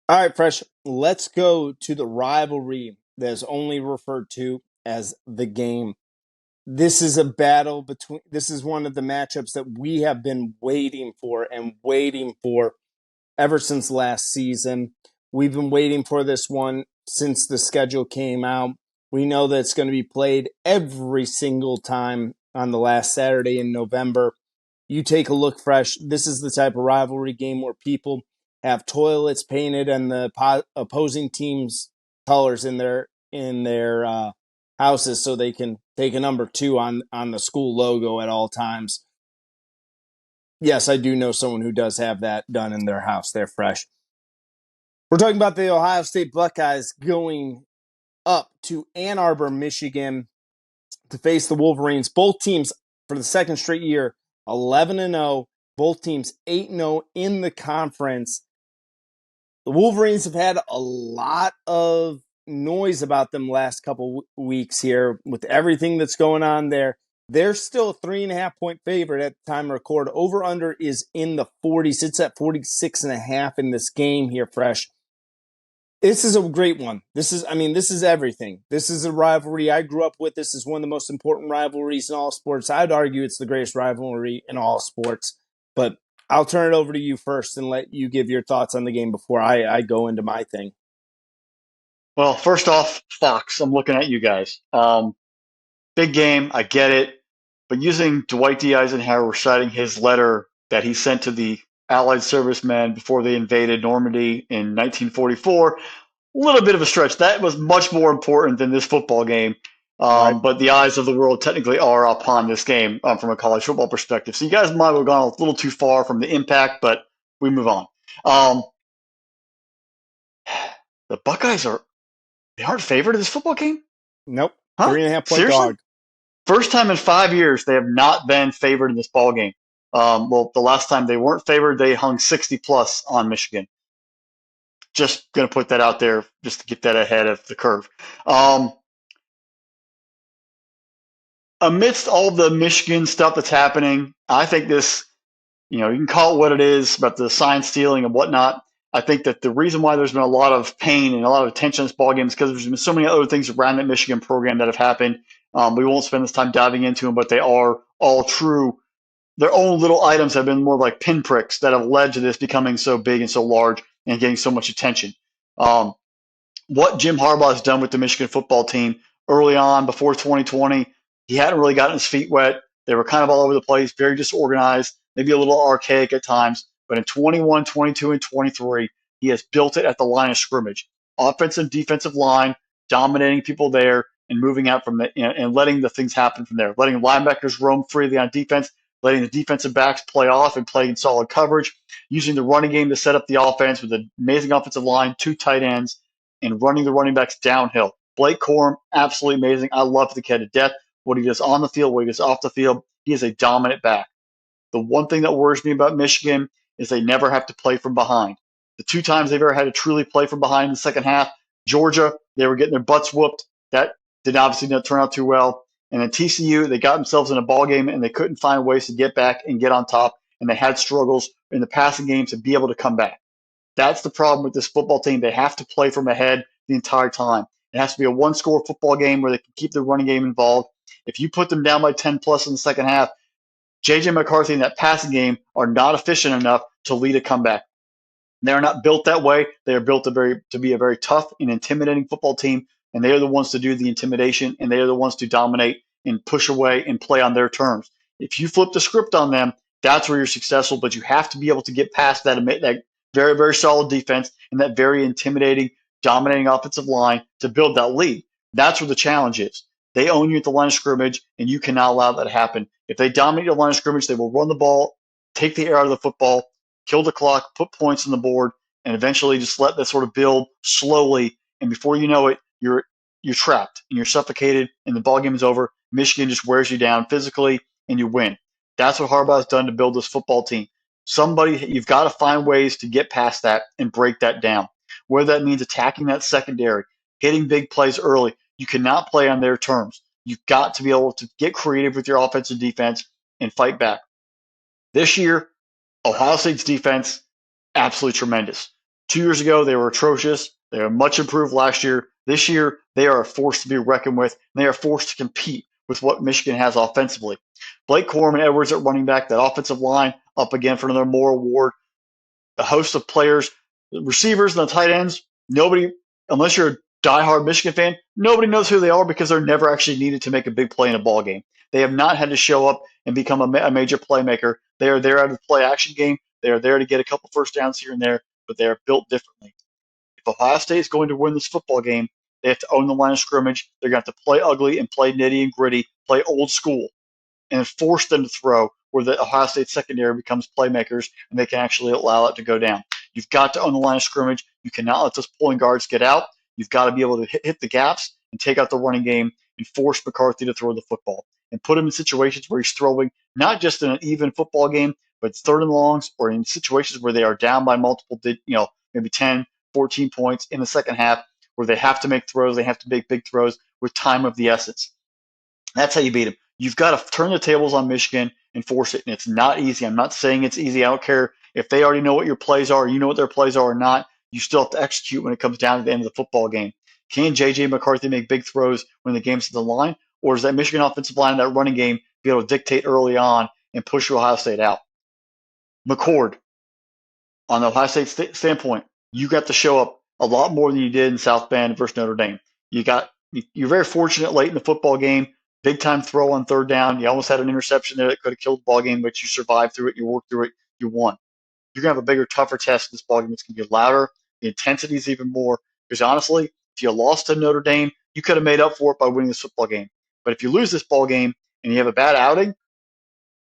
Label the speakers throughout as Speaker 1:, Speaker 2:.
Speaker 1: All right, Fresh. Let's go to the rivalry that is only referred to as the game. This is a battle between, this is one of the matchups that we have been waiting for ever since last season. We've been waiting for this one since the schedule came out. We know that it's going to be played every single time on the last Saturday in November. You take a look, Fresh. This is the type of rivalry game where people have toilets painted and the opposing team's colors in their houses so they can take a number 2 on the school logo at all times. Yes, I do know someone who does have that done in their house. They're Fresh. We're talking about the Ohio State Buckeyes going up to Ann Arbor, Michigan to face the Wolverines. Both teams for the second straight year 11-0, both teams 8-0 in the conference. The Wolverines have had a lot of noise about them last couple weeks here with everything that's going on there. They're still a 3.5-point favorite at the time of record. Over under is in the 40s. It's at 46.5 in this game here, Fresh. This is a great one. This is everything. This is a rivalry I grew up with. This is one of the most important rivalries in all sports. I'd argue it's the greatest rivalry in all sports. But I'll turn it over to you first and let you give your thoughts on the game before I go into my thing.
Speaker 2: Well, first off, Fox, I'm looking at you guys. Big game, I get it. But using Dwight D. Eisenhower reciting his letter that he sent to the Allied servicemen before they invaded Normandy in 1944, a little bit of a stretch. That was much more important than this football game.
Speaker 1: Right.
Speaker 2: But the eyes of the world technically are upon this game from a college football perspective. So you guys might have gone a little too far from the impact, but we move on. Um, the Buckeyes they aren't favored in this football game?
Speaker 1: Nope.
Speaker 2: Huh?
Speaker 1: 3.5-point
Speaker 2: Seriously?
Speaker 1: dog.
Speaker 2: First time in 5 years they have not been favored in this ball game. Well, the last time they weren't favored, they hung 60 plus on Michigan. Just going to put that out there just to get that ahead of the curve. Um, Amidst all the Michigan stuff that's happening, I think this, you can call it what it is about the sign stealing and whatnot. I think that the reason why there's been a lot of pain and a lot of attention in this ball game is because there's been so many other things around that Michigan program that have happened. We won't spend this time diving into them, but they are all true. Their own little items have been more like pinpricks that have led to this becoming so big and so large and getting so much attention. Um, what Jim Harbaugh has done with the Michigan football team early on before 2020, he hadn't really gotten his feet wet. They were kind of all over the place, very disorganized, maybe a little archaic at times. But in 21, 22, and 23, he has built it at the line of scrimmage. Offensive, defensive line, dominating people there and moving out from and letting the things happen from there. Letting linebackers roam freely on defense, letting the defensive backs play off and play in solid coverage, using the running game to set up the offense with an amazing offensive line, 2 tight ends, and running the running backs downhill. Blake Corum, absolutely amazing. I love the kid to death. What he does on the field, what he does off the field, he is a dominant back. The one thing that worries me about Michigan is they never have to play from behind. The 2 times they've ever had to truly play from behind in the second half, Georgia, they were getting their butts whooped. That did obviously not turn out too well. And then TCU, they got themselves in a ball game and they couldn't find ways to get back and get on top. And they had struggles in the passing game to be able to come back. That's the problem with this football team. They have to play from ahead the entire time. It has to be a one-score football game where they can keep the running game involved. If you put them down by 10 plus in the second half, J.J. McCarthy and that passing game are not efficient enough to lead a comeback. They're not built that way. They are built to be a very tough and intimidating football team, and they are the ones to do the intimidation, and they are the ones to dominate and push away and play on their terms. If you flip the script on them, that's where you're successful, but you have to be able to get past that very, very solid defense and that very intimidating, dominating offensive line to build that lead. That's where the challenge is. They own you at the line of scrimmage, and you cannot allow that to happen. If they dominate your line of scrimmage, they will run the ball, take the air out of the football, kill the clock, put points on the board, and eventually just let that sort of build slowly. And before you know it, you're trapped and you're suffocated, and the ball game is over. Michigan just wears you down physically, and you win. That's what Harbaugh has done to build this football team. You've got to find ways to get past that and break that down. Whether that means attacking that secondary, hitting big plays early, you cannot play on their terms. You've got to be able to get creative with your offensive defense and fight back. This year, Ohio State's defense, absolutely tremendous. 2 years ago, they were atrocious. They were much improved last year. This year, they are a force to be reckoned with, and they are forced to compete with what Michigan has offensively. Blake Corum and Edwards at running back, that offensive line up again for another Moore Award, a host of players, receivers and the tight ends. Nobody, unless you're a diehard Michigan fan, nobody knows who they are because they're never actually needed to make a big play in a ball game. They have not had to show up and become a major playmaker. They are there to play action game. They are there to get a couple first downs here and there, but they are built differently. If Ohio State is going to win this football game, they have to own the line of scrimmage. They're going to have to play ugly and play nitty and gritty, play old school, and force them to throw where the Ohio State secondary becomes playmakers and they can actually allow it to go down. You've got to own the line of scrimmage. You cannot let those pulling guards get out. You've got to be able to hit the gaps and take out the running game and force McCarthy to throw the football and put him in situations where he's throwing not just in an even football game, but third and longs or in situations where they are down by multiple, maybe 10, 14 points in the second half where they have to make throws. They have to make big throws with time of the essence. That's how you beat them. You've got to turn the tables on Michigan and force it. And it's not easy. I'm not saying it's easy. I don't care if they already know what your plays are, you know what their plays are or not. You still have to execute when it comes down to the end of the football game. Can J.J. McCarthy make big throws when the game's to the line? Or is that Michigan offensive line, that running game, be able to dictate early on and push Ohio State out? McCord, on the Ohio State standpoint, you got to show up a lot more than you did in South Bend versus Notre Dame. You're very fortunate late in the football game. Big time throw on third down. You almost had an interception there that could have killed the ball game, but you survived through it. You worked through it. You won. You're gonna have a bigger, tougher test in this ball game. It's gonna be louder. The intensity is even more. Because honestly, if you lost to Notre Dame, you could have made up for it by winning this football game. But if you lose this ball game and you have a bad outing,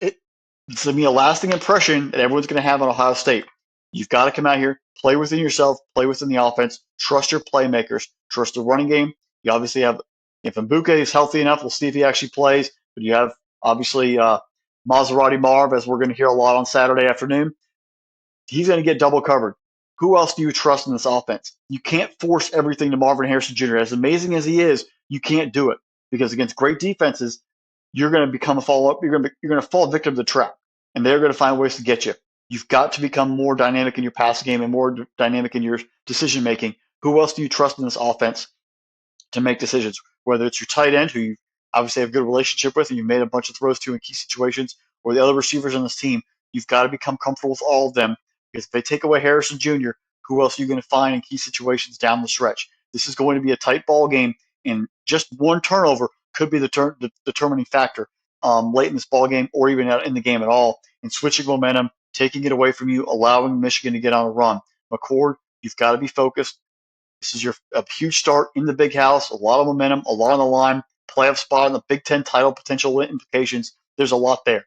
Speaker 2: it's going to be a lasting impression that everyone's going to have on Ohio State. You've got to come out here, play within yourself, play within the offense, trust your playmakers, trust the running game. You obviously have, if Mbuke is healthy enough, we'll see if he actually plays. But you have, obviously, Maserati Marv, as we're going to hear a lot on Saturday afternoon. He's going to get double covered. Who else do you trust in this offense? You can't force everything to Marvin Harrison Jr. As amazing as he is, you can't do it because against great defenses, you're going to become a follow-up. You're going to fall victim to the trap, and they're going to find ways to get you. You've got to become more dynamic in your passing game and more dynamic in your decision making. Who else do you trust in this offense to make decisions? Whether it's your tight end, who you obviously have a good relationship with and you've made a bunch of throws to in key situations, or the other receivers on this team, you've got to become comfortable with all of them. Because if they take away Harrison Jr., who else are you going to find in key situations down the stretch? This is going to be a tight ball game, and just one turnover could be the determining factor late in this ball game or even in the game at all, and switching momentum, taking it away from you, allowing Michigan to get on a run. McCord, you've got to be focused. This is a huge start in the big house, a lot of momentum, a lot on the line, playoff spot in the Big Ten title potential implications. There's a lot there.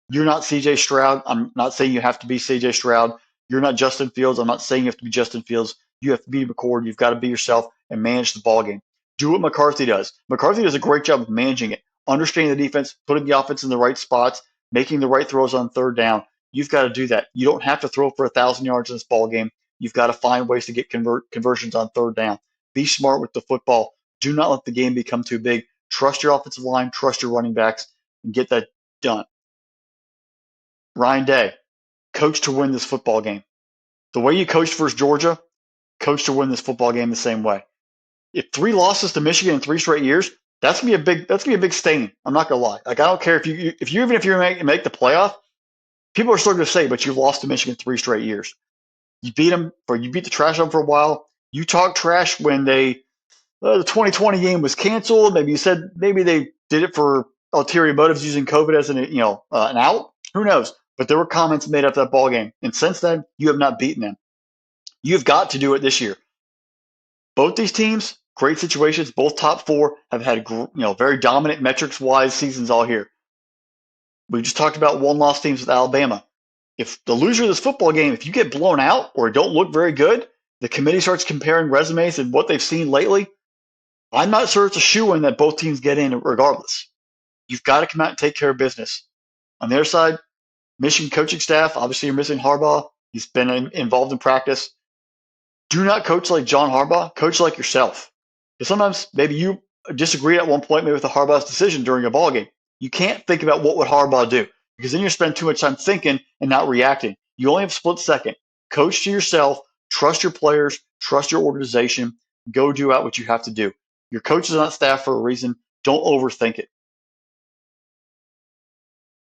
Speaker 2: You're not CJ Stroud. I'm not saying you have to be CJ Stroud. You're not Justin Fields. I'm not saying you have to be Justin Fields. You have to be McCord. You've got to be yourself and manage the ball game. Do what McCarthy does. McCarthy does a great job of managing it, understanding the defense, putting the offense in the right spots, making the right throws on third down. You've got to do that. You don't have to throw for 1,000 yards in this ball game. You've got to find ways to get conversions on third down. Be smart with the football. Do not let the game become too big. Trust your offensive line, trust your running backs, and get that done. Ryan Day, coach to win this football game. The way you coached versus Georgia, coach to win this football game the same way. If 3 losses to Michigan in 3 straight years, that's gonna be a big stain. I'm not gonna lie. Like I don't care if you make the playoff, people are still gonna say, but you lost to Michigan 3 straight years. You beat them, or you beat the trash on for a while. You talk trash when the 2020 game was canceled. Maybe you said maybe they did it for ulterior motives using COVID as an out. Who knows? But there were comments made after that ball game, and since then you have not beaten them. You've got to do it this year. Both these teams, great situations. Both top 4 have had very dominant metrics-wise seasons all here. We just talked about one-loss teams with Alabama. If the loser of this football game, if you get blown out or don't look very good, the committee starts comparing resumes and what they've seen lately. I'm not sure it's a shoo-in that both teams get in regardless. You've got to come out and take care of business. On their side, Michigan coaching staff, obviously you're missing Harbaugh. He's been involved in practice. Do not coach like John Harbaugh. Coach like yourself. Because sometimes maybe you disagree at one point maybe with the Harbaugh's decision during a ball game. You can't think about what would Harbaugh do because then you spend too much time thinking and not reacting. You only have a split second. Coach to yourself. Trust your players, trust your organization. Go do out what you have to do. Your coach is on staff for a reason. Don't overthink it.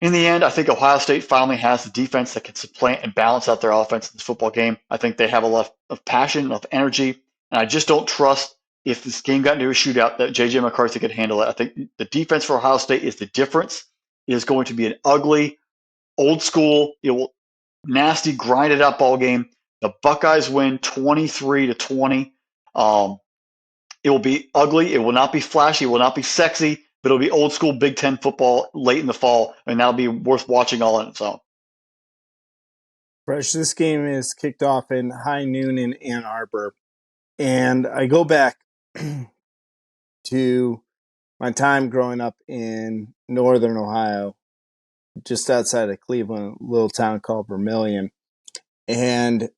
Speaker 2: In the end, I think Ohio State finally has the defense that can supplant and balance out their offense in this football game. I think they have a lot of passion, of energy, and I just don't trust if this game got into a shootout that J.J. McCarthy could handle it. I think the defense for Ohio State is the difference. It is going to be an ugly, old school, nasty, grinded out ball game. The Buckeyes win 23-20. It will be ugly. It will not be flashy. It will not be sexy, but it'll be old school Big Ten football late in the fall, and that'll be worth watching all on its own.
Speaker 1: Fresh, this game is kicked off in high noon in Ann Arbor. And I go back to my time growing up in northern Ohio, just outside of Cleveland, a little town called Vermillion. And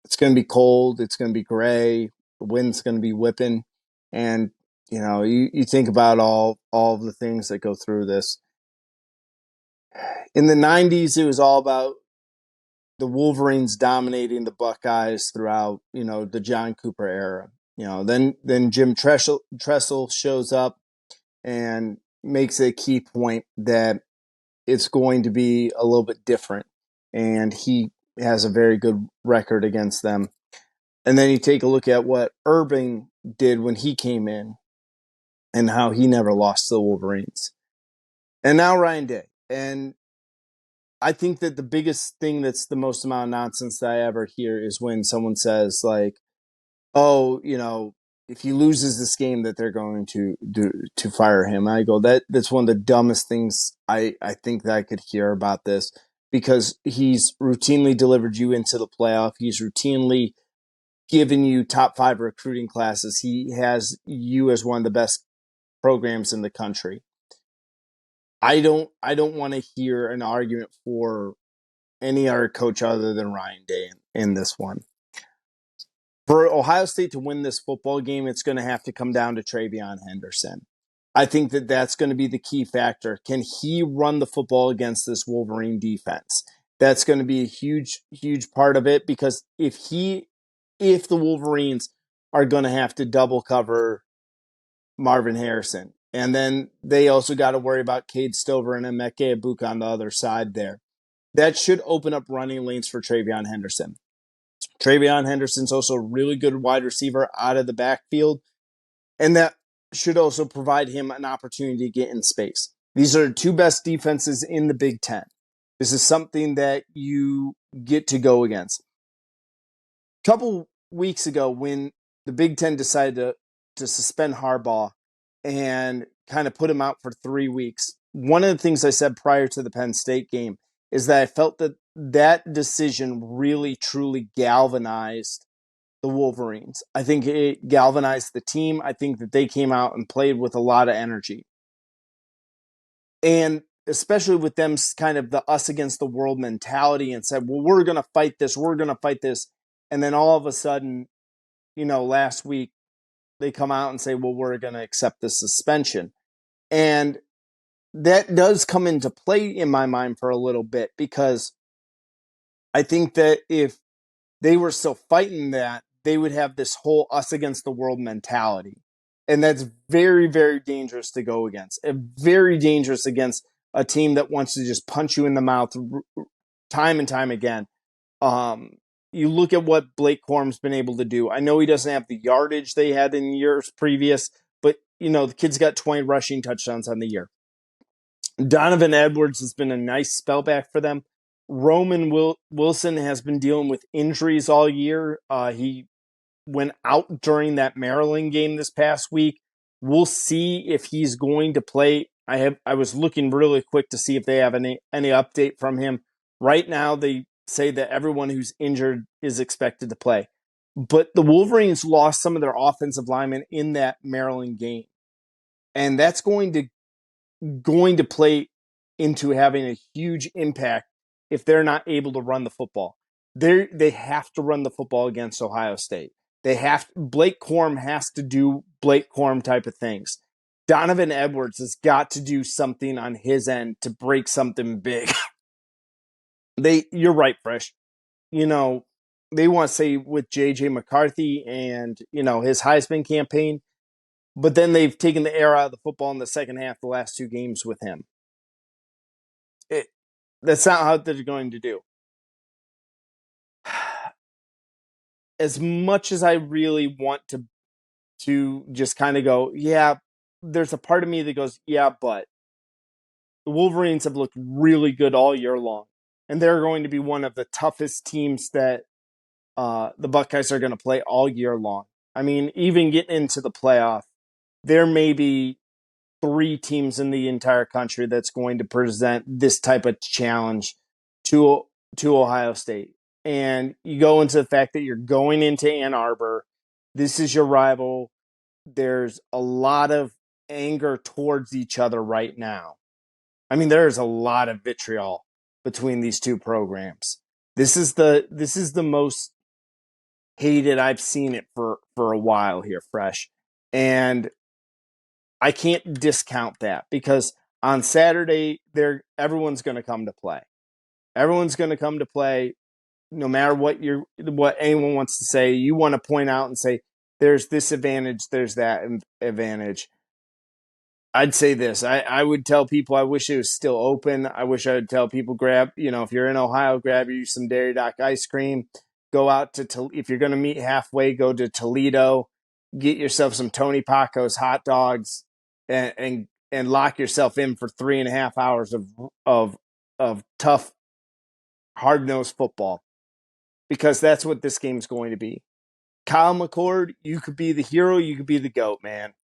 Speaker 1: it's going to be cold. It's going to be gray. The wind's going to be whipping. And, you think about all of the things that go through this. In the 90s, it was all about the Wolverines dominating the Buckeyes throughout, the John Cooper era. Then Jim Tressel shows up and makes a key point that it's going to be a little bit different. And he has a very good record against them. And then you take a look at what Irving did when he came in and how he never lost to the Wolverines. And now Ryan Day. And I think that the biggest thing that's the most amount of nonsense that I ever hear is when someone says, like, oh, if he loses this game that they're going to fire him. I go, that's one of the dumbest things I think that I could hear about this, because he's routinely delivered you into the playoff. He's routinely given you top 5 recruiting classes. He has you as one of the best programs in the country. I don't want to hear an argument for any other coach other than Ryan Day in this one. For Ohio State to win this football game, it's going to have to come down to TreVeyon Henderson. I think that that's going to be the key factor. Can he run the football against this Wolverine defense? That's going to be a huge, huge part of it, because if the Wolverines are going to have to double cover Marvin Harrison, and then they also got to worry about Cade Stover and Emeka Egbuka on the other side there, that should open up running lanes for TreVeyon Henderson. TreVeyon Henderson's also a really good wide receiver out of the backfield, and that should also provide him an opportunity to get in space. These are the 2 best defenses in the Big Ten. This is something that you get to go against. A couple weeks ago, when the Big Ten decided to suspend Harbaugh and kind of put him out for 3 weeks, one of the things I said prior to the Penn State game is that I felt that decision really, truly galvanized the Wolverines. I think it galvanized the team. I think that they came out and played with a lot of energy. And especially with them kind of the us against the world mentality, and said, well, we're going to fight this. We're going to fight this. And then all of a sudden, last week, they come out and say, well, we're going to accept the suspension. And that does come into play in my mind for a little bit, because I think that if they were still fighting that, they would have this whole us against the world mentality. And that's very, very dangerous to go against. And very dangerous against a team that wants to just punch you in the mouth time and time again. You look at what Blake Corum's been able to do. I know he doesn't have the yardage they had in years previous, but, the kid's got 20 rushing touchdowns on the year. Donovan Edwards has been a nice spellback for them. Roman Wilson has been dealing with injuries all year. He went out during that Maryland game this past week. We'll see if he's going to play. I was looking really quick to see if they have any update from him. Right now, they say that everyone who's injured is expected to play. But the Wolverines lost some of their offensive linemen in that Maryland game. And that's going to play into having a huge impact if they're not able to run the football. They have to run the football against Ohio State. Blake Corum has to do Blake Corum type of things. Donovan Edwards has got to do something on his end to break something big. You're right, Fresh. they want to say with JJ McCarthy and his Heisman campaign, but then they've taken the air out of the football in the second half the last two games with him. It, that's not how they're going to do. As much as I really want to just kind of go, yeah, there's a part of me that goes, yeah, but the Wolverines have looked really good all year long, and they're going to be one of the toughest teams that the Buckeyes are going to play all year long. I mean, even getting into the playoff, there may be three teams in the entire country that's going to present this type of challenge to Ohio State. And you go into the fact that you're going into Ann Arbor. This is your rival. There's a lot of anger towards each other right now. I mean, there is a lot of vitriol between these two programs. This is the most hated I've seen it for a while here, Fresh. And I can't discount that because on Saturday everyone's going to come to play. Everyone's going to come to play no matter what anyone wants to say. You want to point out and say there's this advantage, there's that advantage. I'd say this. I would tell people I wish it was still open. I wish I would tell people if you're in Ohio, grab you some Dairy Dock ice cream. Go out if you're going to meet halfway, go to Toledo, get yourself some Tony Paco's hot dogs, and lock yourself in for 3.5 hours of tough, hard-nosed football, because that's what this game's going to be. Kyle McCord, you could be the hero, you could be the GOAT, man.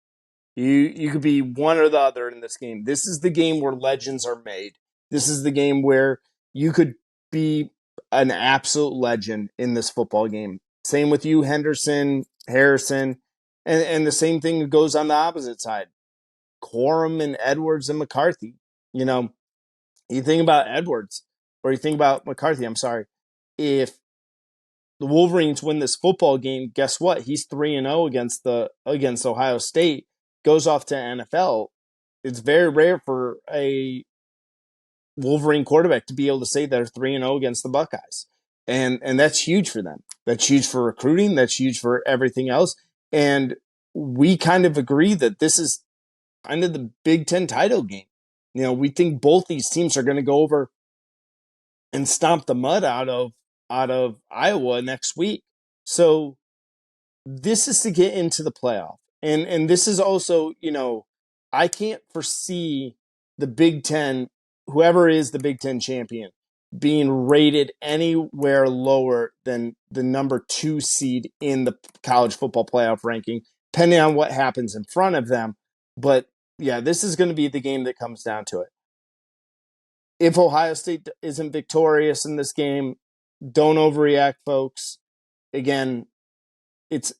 Speaker 1: You could be one or the other in this game. This is the game where legends are made. This is the game where you could be an absolute legend in this football game. Same with you, Henderson, Harrison, and the same thing goes on the opposite side. Corum and Edwards and McCarthy. You think about Edwards or you think about McCarthy. I'm sorry. If the Wolverines win this football game, guess what? He's 3-0 against Ohio State. Goes off to NFL. It's very rare for a Wolverine quarterback to be able to say they're 3-0 against the Buckeyes. And that's huge for them. That's huge for recruiting. That's huge for everything else. And we kind of agree that this is kind of the Big Ten title game. We think both these teams are going to go over and stomp the mud out of Iowa next week. So this is to get into the playoff. And this is also, I can't foresee the Big Ten, whoever is the Big Ten champion, being rated anywhere lower than the number 2 seed in the college football playoff ranking, depending on what happens in front of them. But yeah, this is going to be the game that comes down to it. If Ohio State isn't victorious in this game, don't overreact, folks. Again, it's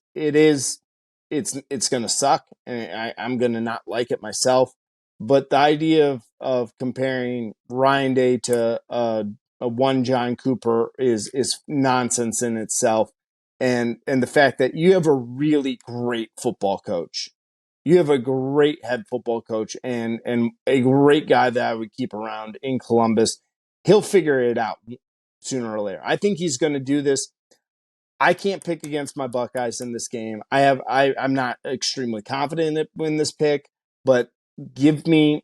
Speaker 1: going to suck, and I'm going to not like it myself. But the idea of comparing Ryan Day to a one John Cooper is nonsense in itself, and the fact that you have a really great football coach, you have a great head football coach, and a great guy that I would keep around in Columbus. He'll figure it out sooner or later. I think he's going to do this. I can't pick against my Buckeyes in this game. I'm not extremely confident in this pick, but give me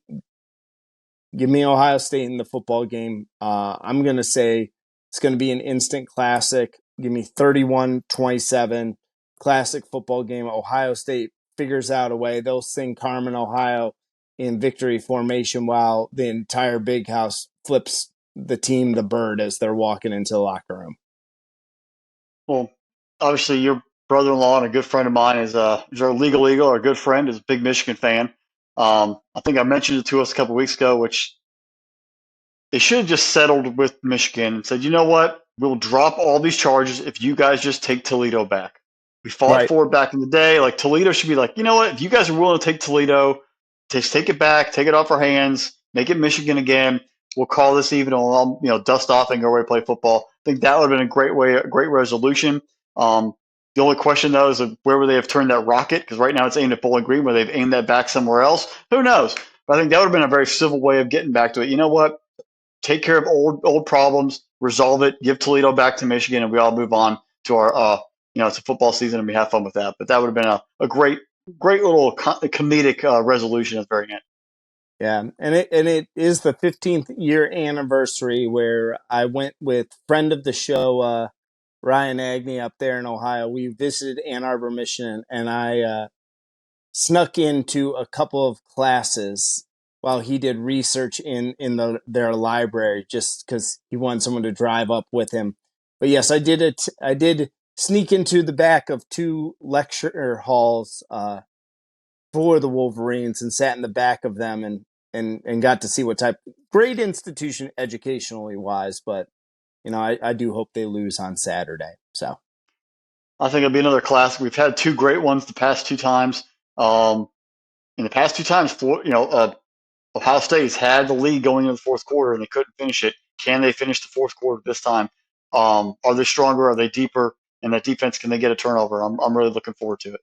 Speaker 1: Ohio State in the football game. I'm going to say it's going to be an instant classic. Give me 31-27, classic football game. Ohio State figures out a way. They'll sing Carmen, Ohio in victory formation while the entire big house flips the team the bird as they're walking into the locker room.
Speaker 2: Well, obviously, your brother-in-law and a good friend of mine is our legal eagle, our good friend, is a big Michigan fan. I think I mentioned it to us a couple of weeks ago, which they should have just settled with Michigan and said, you know what, we'll drop all these charges if you guys just take Toledo back. We fought for it back in the day. Like, Toledo should be like, you know what, if you guys are willing to take Toledo, just take it back, take it off our hands, make it Michigan again. We'll call this even, and I'll dust off and go away and play football. I think that would have been a great resolution. The only question, though, is where would they have turned that rocket? Because right now it's aimed at Bowling Green, where they've aimed that back somewhere else. Who knows? But I think that would have been a very civil way of getting back to it. You know what? Take care of old problems, resolve it, give Toledo back to Michigan, and we all move on. to our it's a football season and we have fun with that. But that would have been a great little comedic resolution at the very end.
Speaker 1: Yeah, and it is the 15th year anniversary where I went with friend of the show, Ryan Agnew up there in Ohio. We visited Ann Arbor, Michigan, and I snuck into a couple of classes while he did research in their library, just because he wanted someone to drive up with him. But yes, I did it. I did sneak into the back of two lecture halls for the Wolverines and sat in the back of them and got to see what type. Great institution educationally wise, but I do hope they lose on Saturday. So
Speaker 2: I think it'll be another classic. We've had two great ones the past two times. In the past two times, Ohio State's had the lead going into the fourth quarter and they couldn't finish it. Can they finish the fourth quarter this time? Are they stronger? Are they deeper? And that defense, can they get a turnover? I'm really looking forward to it.